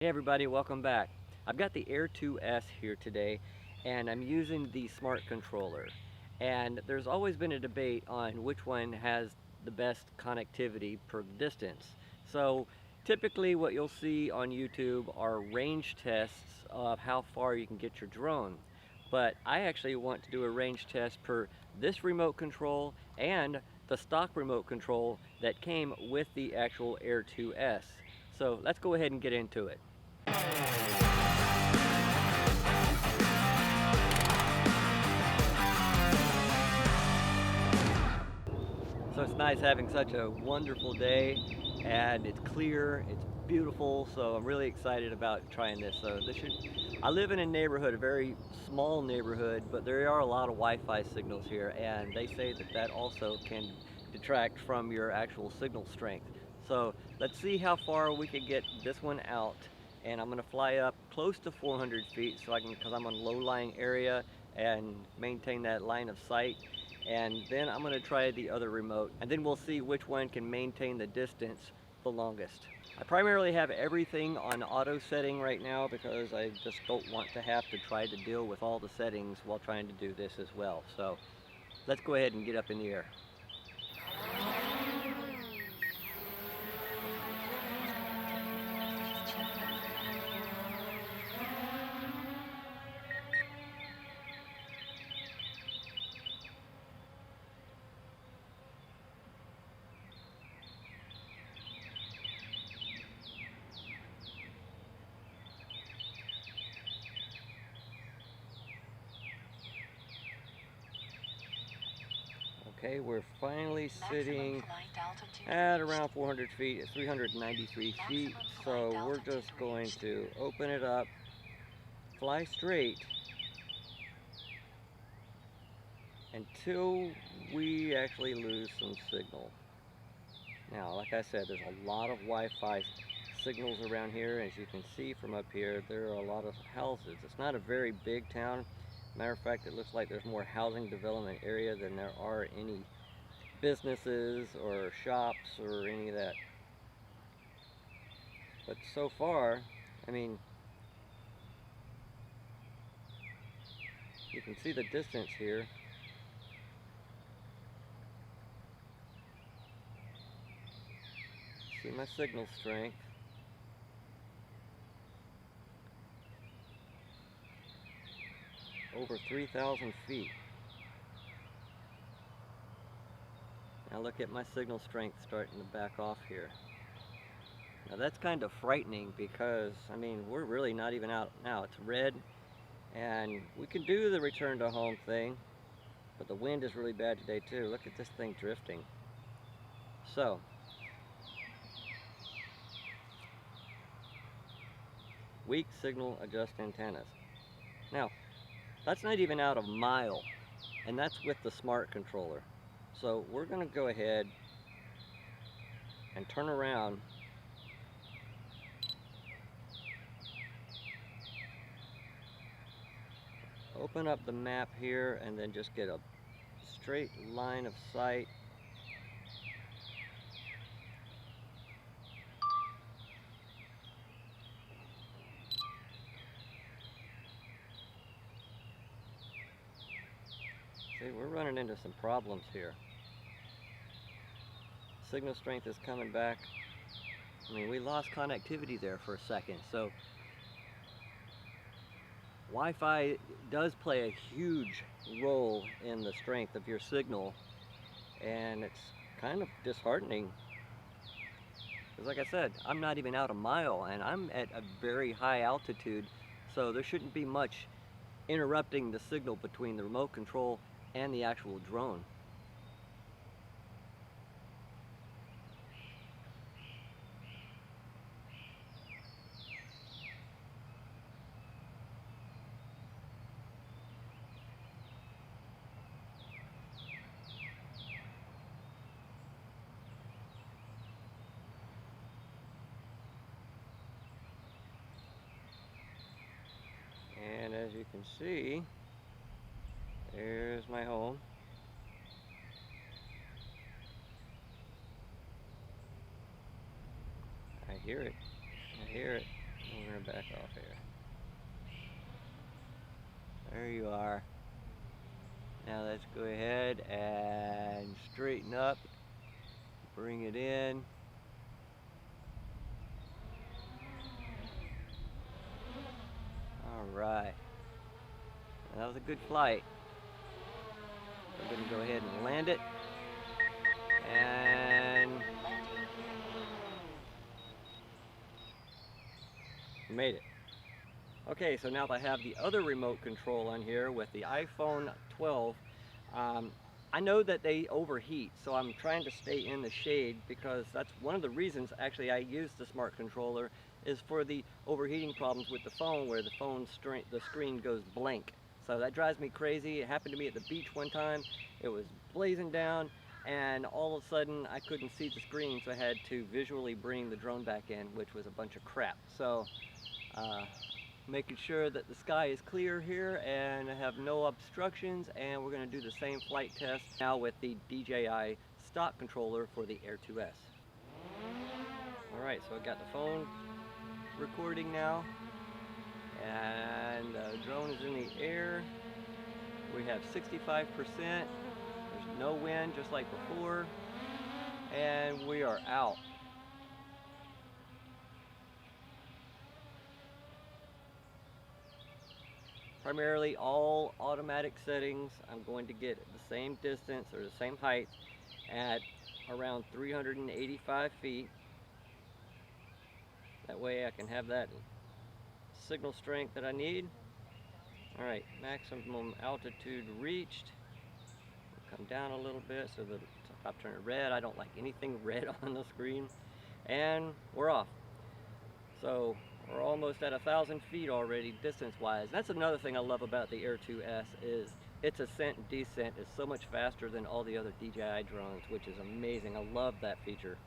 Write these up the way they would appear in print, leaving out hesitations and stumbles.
Hey everybody, welcome back. I've got the Air 2S here today and I'm using the smart controller. And there's always been a debate on which one has the best connectivity per distance. So typically what you'll see on YouTube are range tests of how far you can get your drone. But I actually want to do a range test per this remote control and the stock remote control that came with the actual Air 2S. So let's go ahead and get into it. So it's nice having such a wonderful day, and it's clear, it's beautiful, so I'm really excited about trying this. I live in a neighborhood, a very small neighborhood, but there are a lot of Wi-Fi signals here, and they say that that also can detract from your actual signal strength. So let's see how far we can get this one out, and I'm gonna fly up close to 400 feet so because I'm on a low-lying area and maintain that line of sight. And then I'm gonna try the other remote, and then we'll see which one can maintain the distance the longest. I primarily have everything on auto setting right now because I just don't want to have to try to deal with all the settings while trying to do this as well. So let's go ahead and get up in the air. Okay, we're finally sitting at around 400 feet, at 393 feet. So we're just going to open it up, fly straight until we actually lose some signal. Now, like I said, there's a lot of Wi-Fi signals around here. As you can see from up here, there are a lot of houses. It's not a very big town. Matter of fact, it looks like there's more housing development area than there are any businesses or shops or any of that. But so far, I mean, you can see the distance here. See my signal strength. Over 3,000 feet. Now look at my signal strength starting to back off here. Now that's kind of frightening because, I mean, we're really not even out now. It's red, and we can do the return to home thing, but the wind is really bad today too. Look at this thing drifting. So, weak signal adjust antennas. Now, that's not even out of mile, and that's with the smart controller. So we're going to go ahead and turn around open up the map here and then just get a straight line of sight. See, we're running into some problems here. Signal strength is coming back. I mean, we lost connectivity there for a second, so Wi-Fi does play a huge role in the strength of your signal, and it's kind of disheartening because, like I said, I'm not even out a mile and I'm at a very high altitude, so there shouldn't be much interrupting the signal between the remote control and the actual drone. And as you can see, there's my home. I hear it. I hear it. We're turn back off here. There you are. Now let's go ahead and straighten up, bring it in. All right. That was a good flight. I'm going to go ahead and land it. And made it. Okay, so now that I have the other remote control on here with the iPhone 12, I know that they overheat, so I'm trying to stay in the shade because that's one of the reasons actually I use the smart controller is for the overheating problems with the phone where the screen goes blank. So that drives me crazy. It happened to me at the beach one time. It was blazing down and all of a sudden I couldn't see the screen, so I had to visually bring the drone back in, which was a bunch of crap. So making sure that the sky is clear here and I have no obstructions, and we're going to do the same flight test now with the DJI stock controller for the Air 2S. Alright, so I got the phone recording now and the drone is in the air. We have 65%, there's no wind just like before, and we are out. Primarily all automatic settings. I'm going to get the same distance or the same height at around 385 feet. That way I can have that signal strength that I need. Alright, maximum altitude reached. We'll come down a little bit so that it stop turning red. I don't like anything red on the screen. And we're off. So we're almost at 1,000 feet already distance-wise. That's another thing I love about the Air 2S is its ascent and descent is so much faster than all the other DJI drones, which is amazing. I love that feature.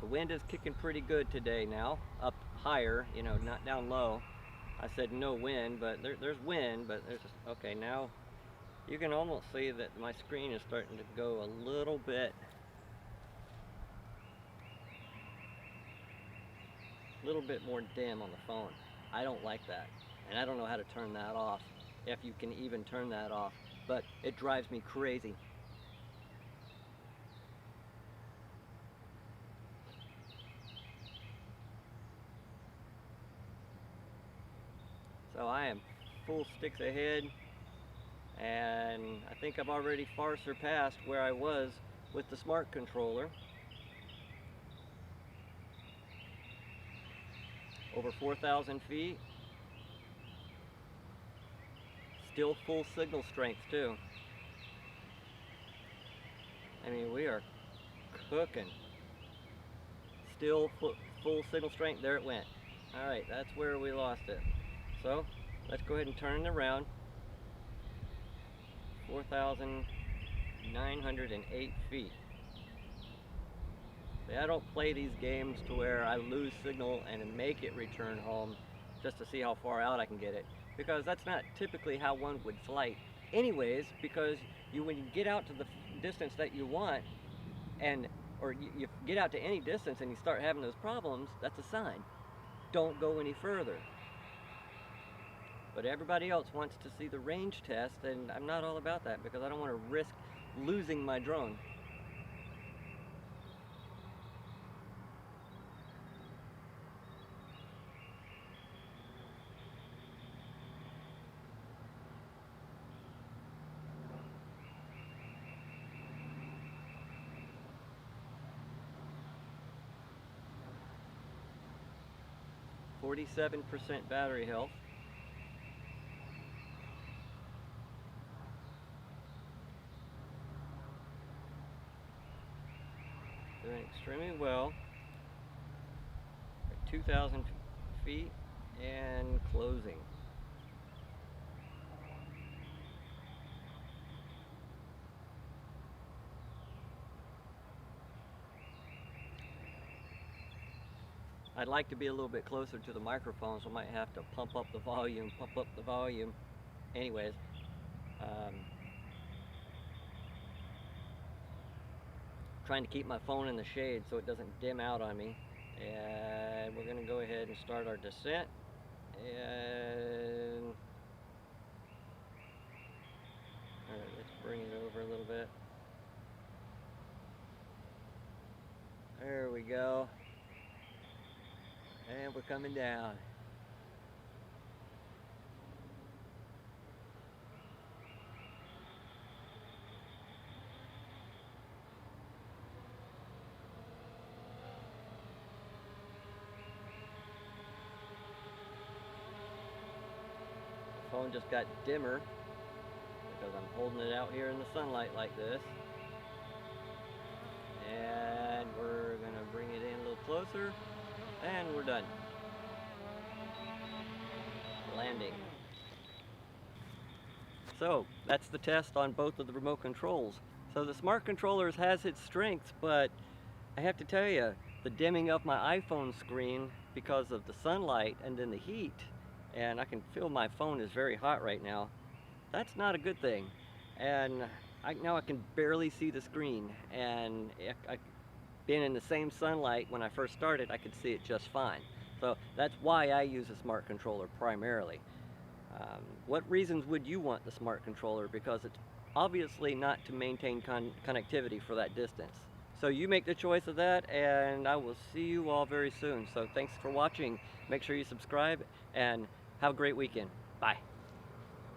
The wind is kicking pretty good today now, up higher, you know, not down low. I said no wind, but there's wind, but there's just, okay, now you can almost see that my screen is starting to go a little bit more dim on the phone. I don't like that, and I don't know how to turn that off, if you can even turn that off, but it drives me crazy. So I am full sticks ahead, and I think I've already far surpassed where I was with the smart controller. Over 4,000 feet. Still full signal strength too. I mean, we are cooking. Still full signal strength. There it went. Alright, that's where we lost it. So let's go ahead and turn it around. 4,908 feet. See, I don't play these games to where I lose signal and make it return home just to see how far out I can get it, because that's not typically how one would flight anyways, because when you get out to the distance that you want, or you get out to any distance and you start having those problems, that's a sign. Don't go any further. But everybody else wants to see the range test, and I'm not all about that because I don't want to risk losing my drone. .47% battery health. Doing extremely well. At 2,000 feet and closing. I'd like to be a little bit closer to the microphone, so I might have to pump up the volume. Anyways, trying to keep my phone in the shade so it doesn't dim out on me. And we're gonna go ahead and start our descent. And all right, let's bring it over a little bit. There we go. And we're coming down. The phone just got dimmer because I'm holding it out here in the sunlight like this. And we're gonna bring it in a little closer, and we're done. Landing. So that's the test on both of the remote controls. So the smart controllers has its strengths, but I have to tell you, the dimming of my iPhone screen because of the sunlight and then the heat, and I can feel my phone is very hot right now. That's not a good thing. And now I can barely see the screen, and being in the same sunlight when I first started, I could see it just fine. So that's why I use a smart controller primarily. What reasons would you want the smart controller? Because it's obviously not to maintain connectivity for that distance. So you make the choice of that, and I will see you all very soon. So thanks for watching. Make sure you subscribe, and have a great weekend. Bye.